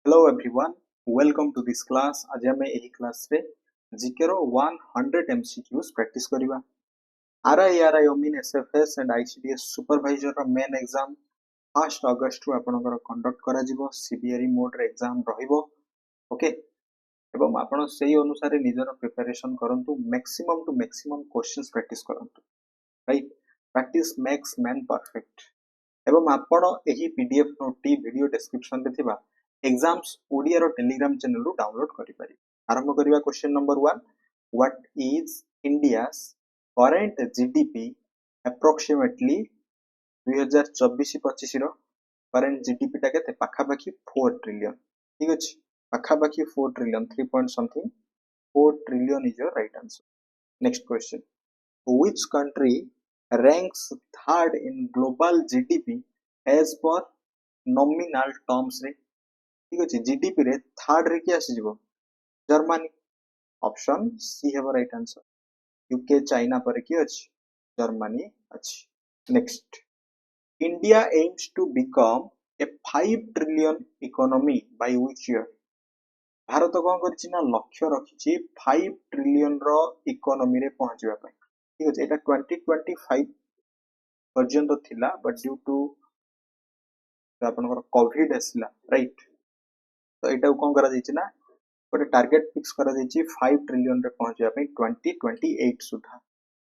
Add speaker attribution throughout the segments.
Speaker 1: Hello everyone, welcome to this class. आज आमे एही क्लास रे जीके रो 100 MCQs प्रैक्टिस करिवा। ARI AMIN SFS and ICDS supervisor रो मेन एग्जाम 1 अगस्त रो आपनकर कंडक्ट करा जिवो। CBRE मोड रे एग्जाम रहिबो। ओके, एवं आपण सेही अनुसार निजर प्रिपरेशन करंतु। Maximum to maximum questions practice करंतु। Right, practice makes man perfect. एवं आपण एही PDF नोट वीडियो डिस्क्रिप्शन रे थिबा एग्जाम्स ओडिया रो टेलीग्राम चैनल रू डाउनलोड करि पारि। आरंभ करिवा question number 1। What is India's current GDP approximately 2024-25 रो करंट जीडीपी टा केते पाखापाखी 4 ट्रिलियन। ठीक अछि, पाखापाखी 4 trillion, 3 point something 4 trillion is your right answer. Next question, which country ranks third in global GDP as per nominal terms रे? ठीक अछि, जीडीपी रे थर्ड रे कि आसी जिवो? जर्मनी। ऑप्शन सी हेबो राइट आंसर। यूके चाइना पर कि अछि? जर्मनी अछि। Next, India aims to become a 5 trillion economy by which year? Bharat कोन करछि ना लक्ष्य रखिछि 5 ट्रिलियन रो इकोनॉमी रे पहुंचबा पय। ठीक अछि, एटा 2025 पर्यंत थिला, बट ड्यू टू आपनकर कोविड आसिला, राइट। तो एटा कोन करा जायछि ना गोटे टार्गेट फिक्स करा जायछि 5 ट्रिलियन रे पहुंचबा पय 2028 सुधा।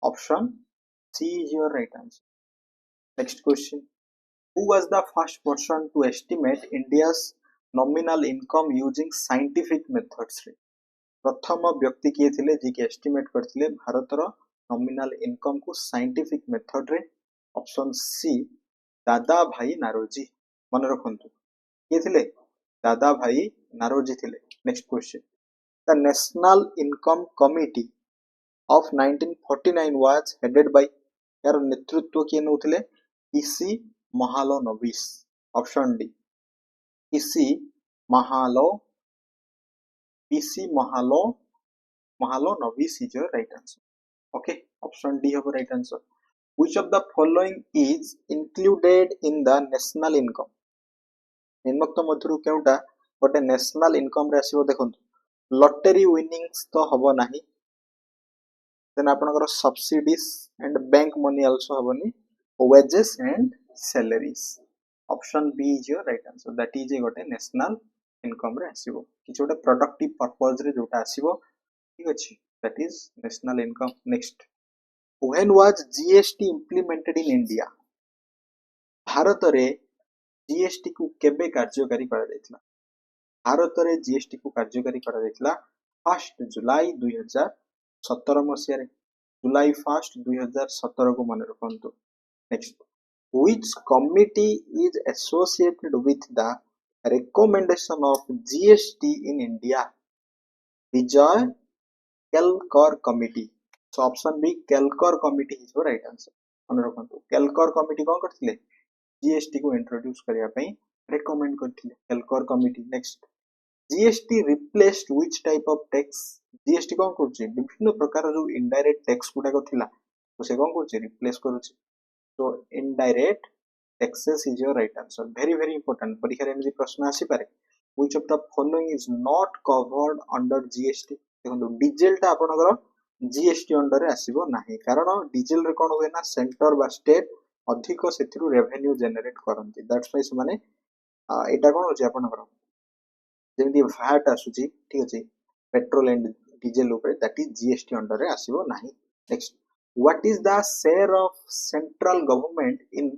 Speaker 1: Option C is your right answer. Next question, who was the first person to estimate India's nominal income using scientific methods रे? प्रथम व्यक्ति किए थिले जे कि एस्टिमेट करथिले भारत रो नॉमिनल इनकम को साइंटिफिक मेथड रे? ऑप्शन सी दादा भाई नारोजी। मन रखंतु किए थिले? दादा भाई नारोजी थिले। Next question, the national income committee of 1949 was headed by? यार नेतृत्व किए नउथिले? PC Mahalanobis. Option D PC Mahalanobis is your right answer. Okay, option D हेबो right answer. Which of the following is included in the national income? निम्नोक्त मध्यरु केउटा गोटे national income रे आसीबो? देखंतु लॉटरी विनिंग्स तो हबो नाही, देन आपनकर subsidies and bank money also हबोनी, wages and salaries. Option B is your right answer. That is ए गोटे नेशनल इनकम रे आसीबो किछ गोटे प्रोडक्टिव पर्पस रे जोटा आसीबो। ठीक अछि, that is national income. Next, when was GST implemented in India? Bharat रे जीएसटी को केबे कार्यकारी करा जायतिला? भारत रे जीएसटी को कार्यकारी करा जायतिला 1 जुलाई 2017 मसिया रे। जुलाई 1 2017 को मन रखंतु। Next, which committee is associated with the recommendation of GST in India? Vijay Kelkar committee. So option B Kelkar committee is your right answer. मन रखंतु केलकर कमिटी कोन करथिले? जीएसटी को इंट्रोड्यूस करिया पई रेकमेंड करथिले Kelkar committee. Next, GST replaced which type of tax? GST कोन करछि विभिन्न प्रकार जो इनडायरेक्ट टैक्स गुडा को थिला तो से कोन करछि रिप्लेस करछि। तो indirect taxes is your right answer. Very very important, परीक्षा रे एमि प्रश्न आसी पारे। Which of the following is not covered under GST? देखो डीजल टा आपनकर जीएसटी अंडर रे आसीबो नाही, कारण डीजल रे कोन होय ना सेंटर बा स्टेट अधिक सेथिरु रेवेन्यू जनरेट करंती। दैट्स व्हाई से माने एटा कोन होछि आपनकर जेमि VAT आसुची। ठीक अछि, पेट्रोल एंड डीजल ऊपर दैट इज जीएसटी अंडर रे आसीबो नाही। Next, what is the share of central government in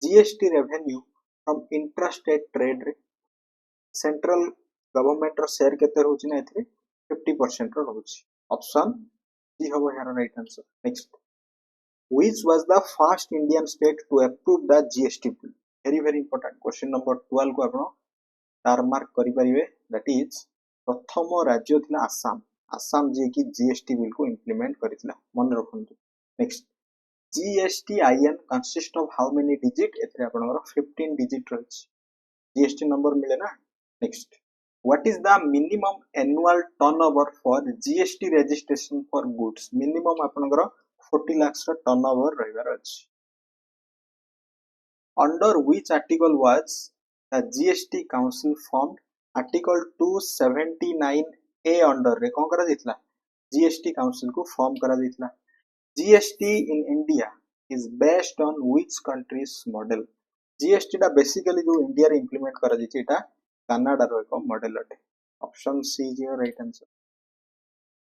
Speaker 1: GST revenue from intrastate trade रे? सेंट्रल गवर्नमेंट रो शेयर केते रहउची ना एथरे 50% रो रहउची। ऑप्शन डी हबो यार right answer. Next, which was the first Indian state to approve the GST bill? Very very important question number 12 को आपण तार mark करि परिबे। दैट इज प्रथम राज्य थिला आसाम। आसाम जे कि जीएसटी बिल को इंप्लीमेंट करितला, मन रखंतु। Next, GSTIN consist of how many digit? एथरे आपनकर 15 डिजिट रहछि। जीएसटी नंबर मिले ना। Next, what is the minimum annual turnover for GST registration for goods? Minimum आपनकर 40 lakhs रो टर्नओवर रहिबार अछि। Under which article was the GST council formed? Article 279A under रे कौन करा जाइतला जीएसटी काउंसिल को फॉर्म करा जाइतला GST in India is based on which countries model GST टा बेसिकली जो इंडिया रे इंप्लीमेंट करा जाइछि एटा कनाडा रो एक मॉडल अटे option C is your right answer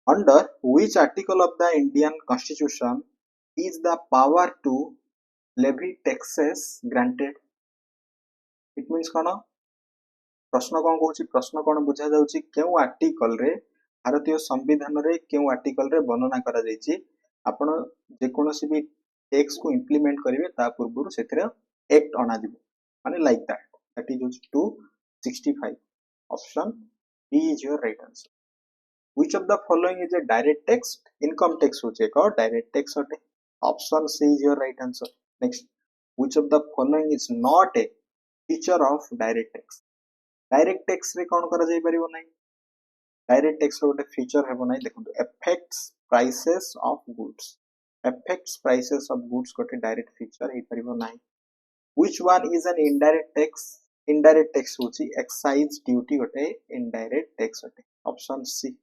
Speaker 1: under which article of the Indian constitution is the power to levy taxes granted it means कोन प्रश्न कौन कहूँ प्रश्न कौन बुझा जाउछि केउ आर्टिकल रे भारतीय संविधान रे केउ आर्टिकल रे वर्णना करा जाइछि आपण जे कोनोसी भी टैक्स को इंप्लीमेंट करिवे ता पूर्व सेथिरे एक्ट अना दिबो माने like that is 265 option B is your right answer which of the following is a direct tax income tax होचे का direct tax होते option C is your right answer next which of the following is not a feature of direct tax रे कौन करा जाई परिबो नै direct tax रो गोटे feature हेबो नै देखंतु affects prices of goods गोटे direct feature हे परिबो नै which one is an indirect tax होची excise duty गोटे indirect tax होते option C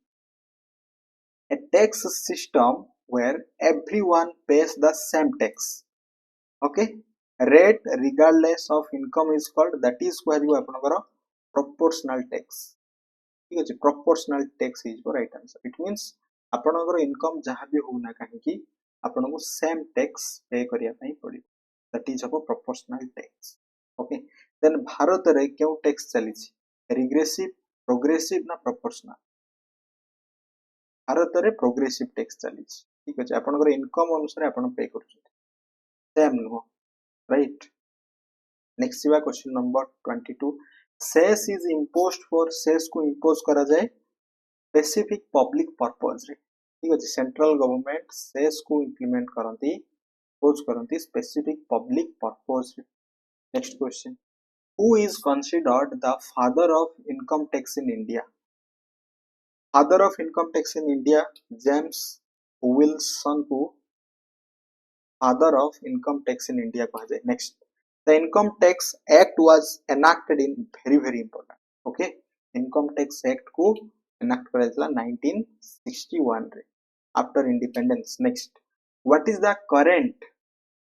Speaker 1: a tax system where everyone pays the same tax okay rate regardless of income is called that is where you आपनकर proportional tax ठीक अछि proportional tax is the right answer it means आपनकर income जहां भी हो ना काहे कि आपनको same tax पे करिया पई पड़ी that is of proportional tax okay then Bharat रे केउ tax चली छी regressive progressive ना proportional भारत रे प्रोग्रेसिव टैक्स चली ठीक अछि आपनकर इनकम अनुसार आपन पे करछथि सेम नो राइट नेक्स्ट सिवा question number 22 cess is imposed for cess को इम्पोज करा जाए स्पेसिफिक पब्लिक पर्पस रे ठीक अछि सेंट्रल गवर्नमेंट सेस को इंप्लीमेंट करंती इम्पोज करंती स्पेसिफिक पब्लिक पर्पस रे next question who is considered the father of income tax in India Father of income tax in India, James Wilson को father of income tax in India कहा जाए. Next, the Income Tax Act was enacted in very important. Okay, Income Tax Act को enact करा जाए 1961 रे after independence. Next, what is the current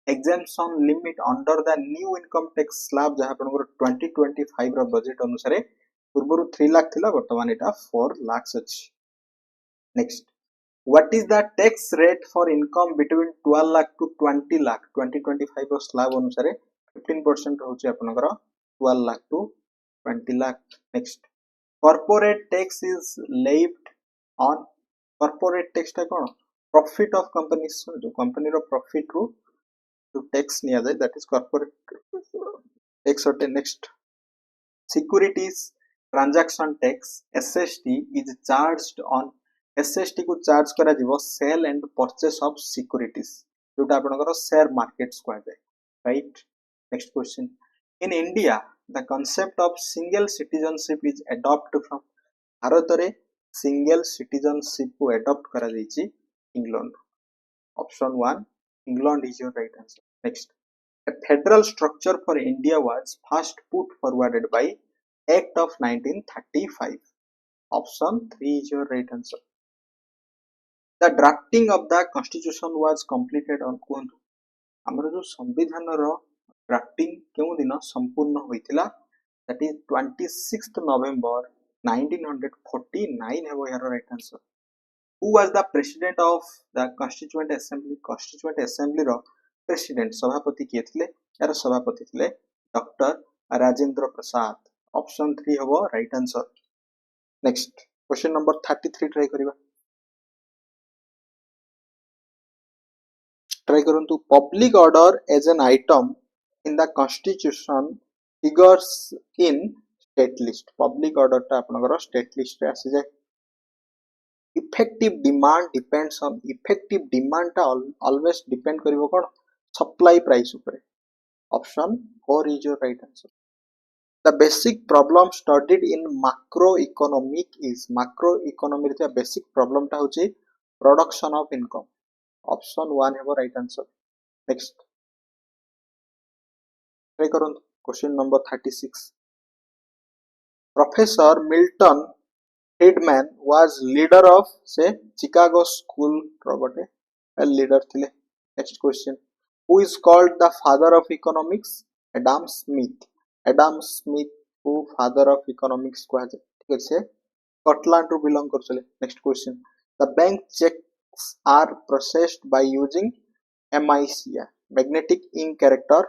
Speaker 1: exemption limit under the new income tax slab जहाँ पर 2025 रो budget अनुसार पूर्व 3 लाख थिला वर्तमान एटा 4 लाख अछि next what is the tax rate for income between 12 lakh to 20 lakh 2025 रो स्लैब अनुसार 15% रहउछि आपनकर 12 lakh to 20 lakh next corporate tax is levied on corporate tax ता कोन प्रॉफिट ऑफ कंपनीज जो कंपनी रो प्रॉफिट रो जो टैक्स निया जाय दैट इज कॉर्पोरेट टैक्स होते next securities transaction tax SST is charged on SST को चार्ज करा जीवो cell and purchase of securities जोटा आपनकर शेयर मार्केट्स को जाय right next question in India the concept of single citizenship is adopted from Bharat रे single citizenship को adopt करा जायछि England option 1 England is your right answer next a federal structure for India was first put forwarded by Act of 1935. Option 3 is your right answer. The drafting of the constitution was completed on कुहंतु हमर जो संविधान रो drafting केउ दिन संपूर्ण होइतिला that is 26th November 1949 हेबो your right answer who was the president of the constituent assembly रो president सभापति किए थिले यार सभापति थिले डॉक्टर राजेंद्र प्रसाद ऑप्शन 3 हबो right answer next question number 33 try करिबा ट्राई करंतु public order as an item in the constitution figures in state list public order ता आपनकर स्टेट लिस्ट रे आसी जाय effective demand depends on effective demand ता always depend करिवो कोन सप्लाई प्राइस ऊपर option 4 is your right answer the basic problem studied in macroeconomic is macroeconomic रे basic problem ता होची production of income option 1 हेबो right answer next try Karan question number 36 Professor Milton Friedman was leader of say Chicago School robote leader thile. Next question. Who is called the father of economics? Adam Smith. Adam Smith who father of economics कहा जाए. ठीक है से Scotland रू belong करछले. Next question. The bank checks are processed by using MIC magnetic ink character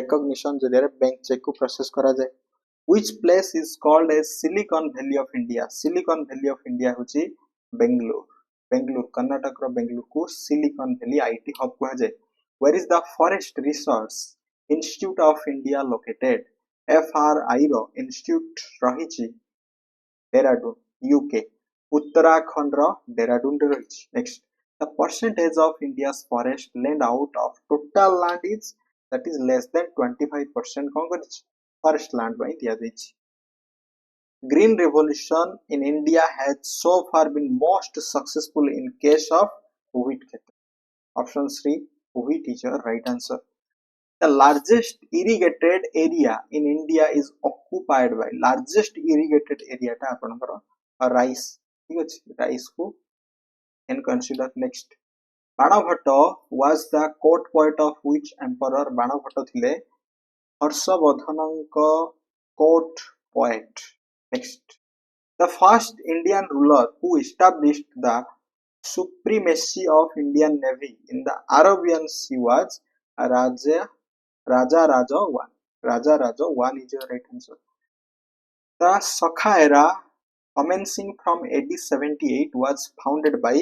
Speaker 1: recognition जरिए bank cheque को process करा जाए. Which place is called as Silicon Valley of India? Silicon Valley of India होची Bangalore. Bangalore, Karnataka रो Bangalore को Silicon Valley IT hub कहा जाए. Where is the Forest Research Institute of India located? FRI row institute रहिची Dehradun, UK. Uttarakhand row Dehradun रे रहिची. Next, the percentage of India's forest land out of total land is that is less than 25%. कौन करिची? Forest land by दियाଯାଇଛି. Green revolution in India has so far been most successful in case of wheat. Option 3 wheat is your right answer. The largest irrigated area in India is occupied by largest irrigated area ta apanakara rice. ठीक अछि rice को can consider. Next, Banabhatta was the court poet of which emperor? Banabhatta thile हर्षवर्धनଙ୍କ court poet. Next, the first Indian ruler who established the supremacy of Indian Navy in the Arabian Sea was Raja Raja I. Raja Raja I is your right answer. The Sakha era commencing from AD 78 was founded by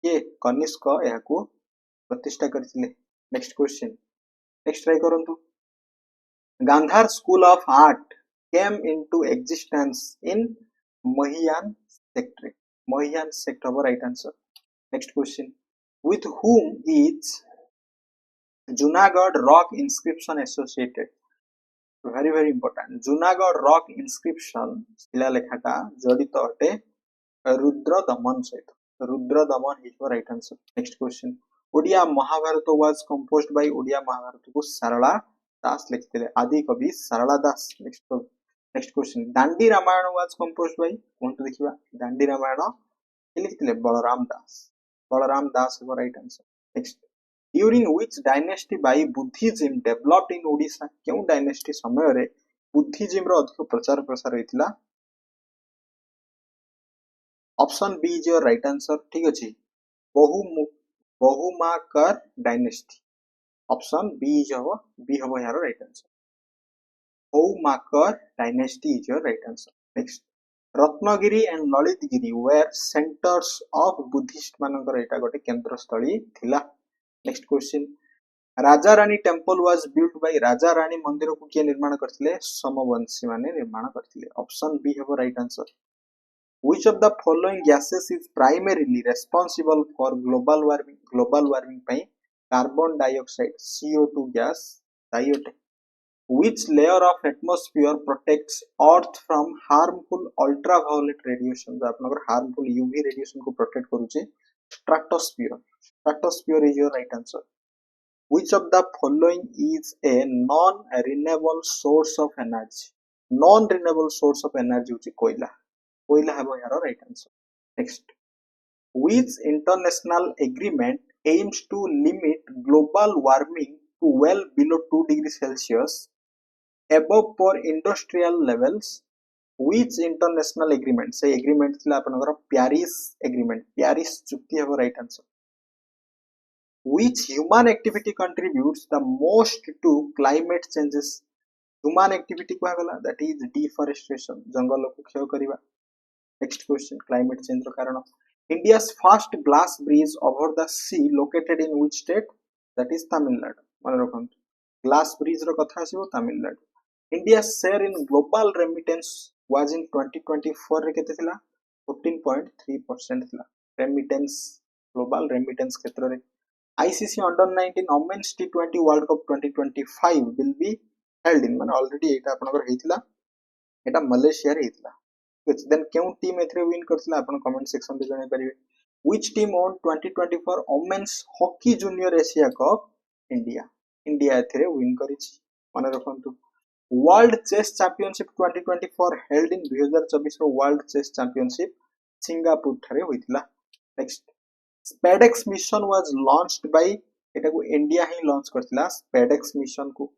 Speaker 1: ये कनिष्क याको प्रतिष्ठा करथिले. Next question. Next try करंतु. Gandhar School of Art came into existence in Mahian sector. Mahian sector right answer. Next question. With whom is Junagadh rock inscription associated? Very very important. Junagadh rock inscription शिला लेखाटा जड़ित अटे रुद्र दमन सहित. Rudra Daman is your right answer. Next question. Odia Mahabharata was composed by Odia Mahabharata को सरला दास लिखते थे. आदि कवि सरला दास. Next question. Dandi Ramayana was composed by कौन तो देखिबा. Dandi Ramayana के लिखते थे बलराम दास. बलराम दास is your right answer. Next. During which dynasty by Buddhism developed in Odisha? क्यों dynasty समय रे Buddhism रो अधिक प्रचार प्रसार होइतिला? Option B is your right answer. ठीक अछि. बहुमाकर dynasty. Option B is your right answer. बहुमाकर dynasty is your right answer. Next, Ratnagiri and Lalitgiri were centers of Buddhist मानकर एटा गोटे केंद्र स्थली थिला. Next question. Raja Rani temple was built by Raja Rani मंदिर को किए निर्माण करथिले? समवंशी माने निर्माण करथिले. Option B have a right answer. Which of the following gases is primarily responsible for global warming? Global warming by carbon dioxide, CO2 gas, diode. Which layer of atmosphere protects Earth from harmful ultraviolet radiation? आपनकर harmful UV radiation को protect करूचे stratosphere. Stratosphere is your right answer. Which of the following is a non-renewable source of energy? Non-renewable source of energy होची कोयला. कोयला have your right answer. Next, which international agreement aims to limit global warming to well below 2 degrees Celsius above for industrial levels? Which international agreement? Say agreement थिला आपनकर Paris agreement. Paris चुक्ति have right answer. Which human activity contributes the most to climate changes? Human activity को गला that is deforestation. जंगल को क्षय करिवा. Next question. Climate change रो कारण. India's first glass bridge over the sea located in which state? That is Tamil Nadu. मन रखंतु. Glass bridge रो कथा आसीबो Tamil Nadu. India's share in global remittance was in 2024 रे केते थिला? 14.3% थिला. Remittance global remittance क्षेत्र रे. ICC Under-19 Women's T20 World Cup 2025 will be held in माने already एटा आपनकर हेतिला. एटा मलेशिया रे हेतिला. Then क्यों टीम एथरे विन करथिला आपण कमेंट सेक्शन रे जणाई परिबे. Which team won 2024 Women's Hockey Junior Asia Cup? India. India एथरे विन करिछि. माने रखंतु. World chess championship 2024 held in 2024 रो वर्ल्ड चेस चैंपियनशिप सिंगापुर ठारे होइतिला। Next SPADEX mission was launched by एटा को इंडिया ही लॉन्च करतिला स्पेडेक्स मिशन को।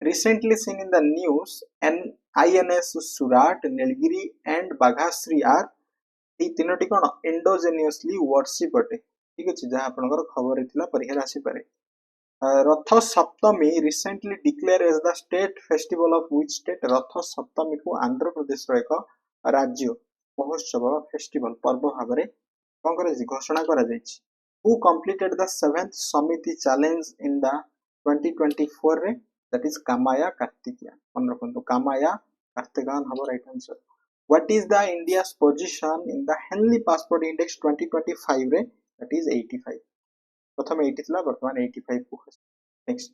Speaker 1: Recently seen in the news, an INS Surat, Nilgiri and Baghasri are এই তিনোটি কোন endogeniously worship अटे ठीक अछि जहा आपनकर खबर हितला परीक्षा आसी पारे। रथ सप्तमी recently declared as the state festival of which state? रथ सप्तमी को आंध्र प्रदेश रो एक राज्य महोत्सव फेस्टिवल पर्व भाबरे कोन करे घोषणा करा जायछि। Who completed the 7th Samiti challenge in the 2024 रे? That is Kamaya Kartikeyan. मन रखंतु Kamaya Kartikeyan हबो right answer. What is the India's position in the Henley Passport Index 2025 रे? That is 85. प्रथम 80 थिला वर्तमान 85 को। Next,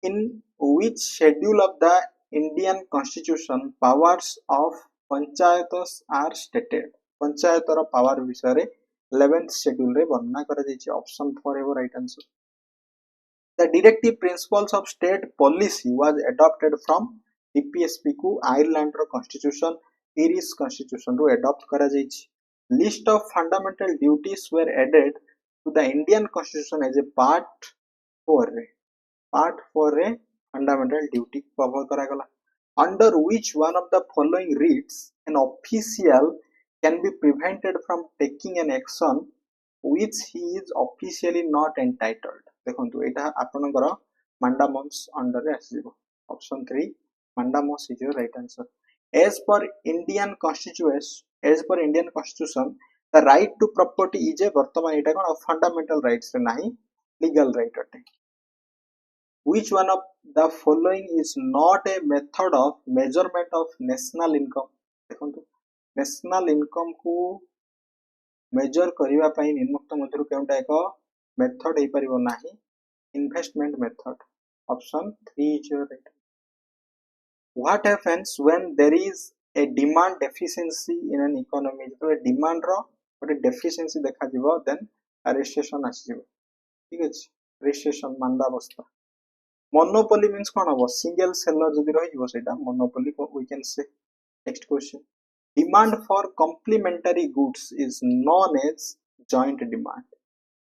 Speaker 1: in which schedule of the Indian Constitution powers of panchayatas are stated? पंचायतर power विषय रे 11th schedule रे वर्णना करा जायछि। ऑप्शन 4 हेबो right answer. The directive principles of state policy was adopted from DPSP को Ireland रो constitution Irish constitution रो adopt करा जायछि। List of fundamental duties were added to the Indian constitution as a part 4 रे। Part 4 रे fundamental duty cover करा गला। Under which one of the following reads an official can be prevented from taking an action which he is officially not entitled? देखंतु एटा आपनकर mandamus under रे आसीबो। Option 3 mandamus is your right answer. As per Indian constitution the right to property is a वर्तमान एटा कोन fundamental rights रे नाही legal right अटे। Which one of the following is not a method of measurement of national income? देखंतु national income को measure करिवा पई निम्नलिखित मध्यरु केउटा एक मेथड हे परिबो नाही investment method. Option 3 is your right. What happens when there is a demand deficiency in an economy? तो डिमांड रो गोटे डेफिशिएंसी देखा जिवो देन रिसेशन आसी जिवो ठीक अछि। रिसेशन मंदावस्था। मोनोपोली मींस कोन हो? सिंगल सेलर जदी रहि जिवो सेटा मोनोपोली को we can say. Next question, demand for complementary goods is known as joint demand.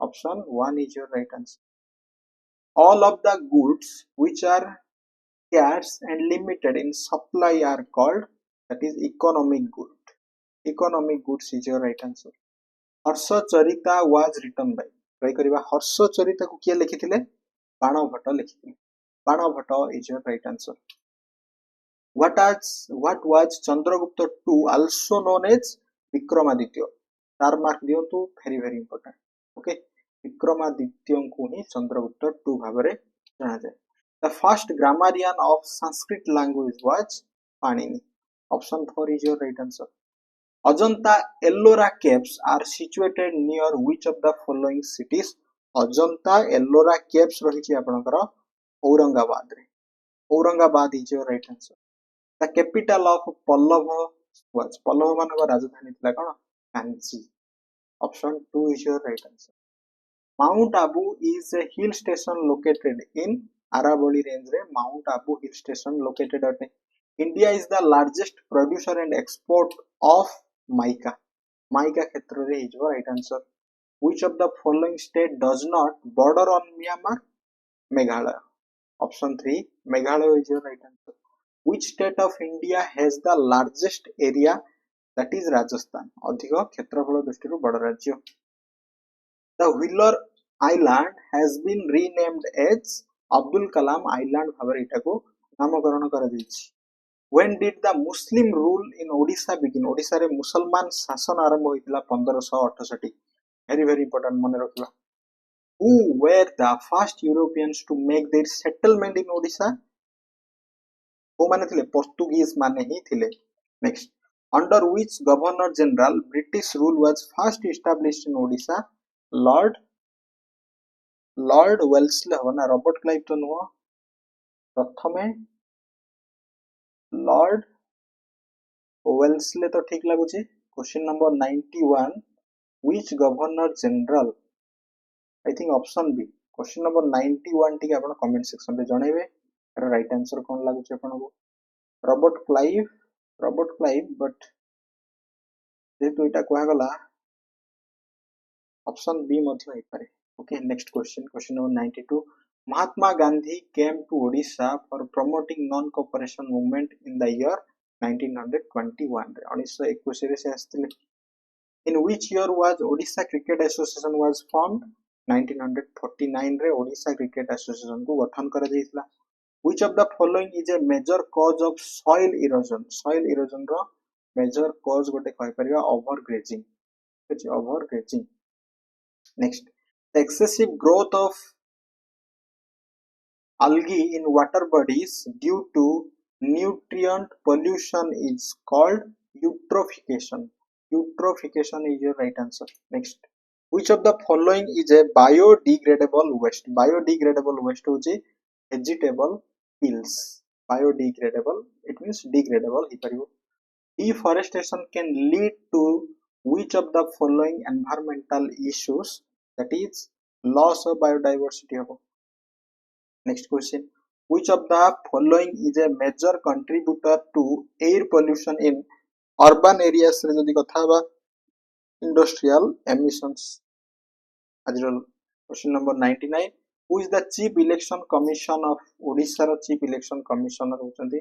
Speaker 1: Option 1 is your right answer. All of the goods which are scarce and limited in supply are called, that is economic good. Economic goods is your right answer. Harsha Charita was written by, try kariba Harsha Charita को किए लिखिथिले? Banabhatta लिखिथिले। Banabhatta is your right answer. What was Chandragupta II also known as Vikramaditya? Star mark दियंतु very important. Okay, Vikramaditya को ही Chandragupta II भाबरे जाना जाए। The first grammarian of Sanskrit language was Panini. Option 4 is your right answer. Ajanta Ellora caves are situated near which of the following cities? Ajanta Ellora caves रहिछि आपनकर औरंगाबाद रे। Aurangabad is your right answer. The capital of Pallava was, Pallava मानक राजधानी थिला कोन? Kanchi. Option 2 is your right answer. Mount Abu is a hill station located in Aravalli range रे Mount Abu hill station located at. India is the largest producer and export of mica. Mica क्षेत्र रे is your right answer. Which of the following state does not border on Myanmar? Meghalaya. Option 3 Meghalaya is your right answer. Which state of India has the largest area? That is Rajasthan. अधिक क्षेत्रफल दृष्टिରୁ बड़ राज्य। The Wheeler Island has been renamed as Abdul Kalam Island भाବରେ एटाको नामकरण करा जायछि। When did the Muslim rule in Odisha begin? Odisha रे मुसलमान शासन आरंभ होइतिला 1568। very important मने रखिबा। Who were the first Europeans to make their settlement in Odisha? वो माने थिले पोर्तुगीज माने ही थिले। Next, under which governor general British rule was first established in Odisha? Lord Wellesley हो ना रॉबर्ट क्लाइवटन हो प्रथमे लॉर्ड वेल्सले तो ठीक लागुची। Question number 91 which governor general? I think option B. Question number 91 टिके आपण कमेंट सेक्शन रे जणाइबे। राइट आंसर कौन लागुचे आपनको रॉबर्ट क्लाइव बट जेहेतु एटा कहा गला ऑप्शन बी मध्य होई पारे okay next question number 92 Mahatma Gandhi came to Odisha for promoting non-cooperation movement in the year 1921 1921 रे से आस्थिले in which year was Odisha Cricket Association was formed 1949 रे Odisha Cricket Association को गठन करा जायतिला which of the following is a major cause of soil erosion row major cause गोटे कहि परिबा overgrazing next the excessive growth of algae in water bodies due to nutrient pollution is called eutrophication is your right answer next which of the following is a biodegradable waste hoji vegetable peels biodegradable it means degradable deforestation can lead to which of the following environmental issues that is loss of biodiversity next question which of the following is a major contributor to air pollution in urban areas रे जदि कथा बा industrial emissions Azar question number 99 who is the chief election commissioner of Odisha row chief election commissioner होचंदी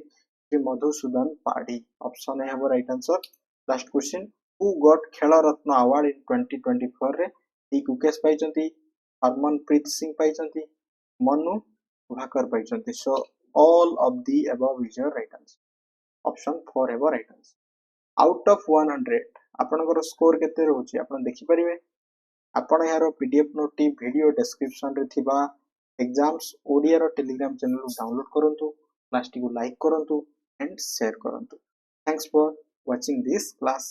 Speaker 1: Shri Madhusudan Padhi option A have right answer last question who got खेल रत्न award in 2024 रे D Gukesh पाइचंती हरमनप्रीत सिंह पाइचंती मनु भाकर पाइचंती so all of the above is your right answer option 4 have right answer out of 100 आपनकर score केते रहउची आपन देखि परिबे आपन यारो पीडीएफ नोट वीडियो डिस्क्रिप्शन रे थिबा एग्जाम्स ओडिया रो टेलीग्राम चैनल को डाउनलोड करंतु क्लास टी को लाइक करंतु एंड शेयर करंतु thanks for watching this class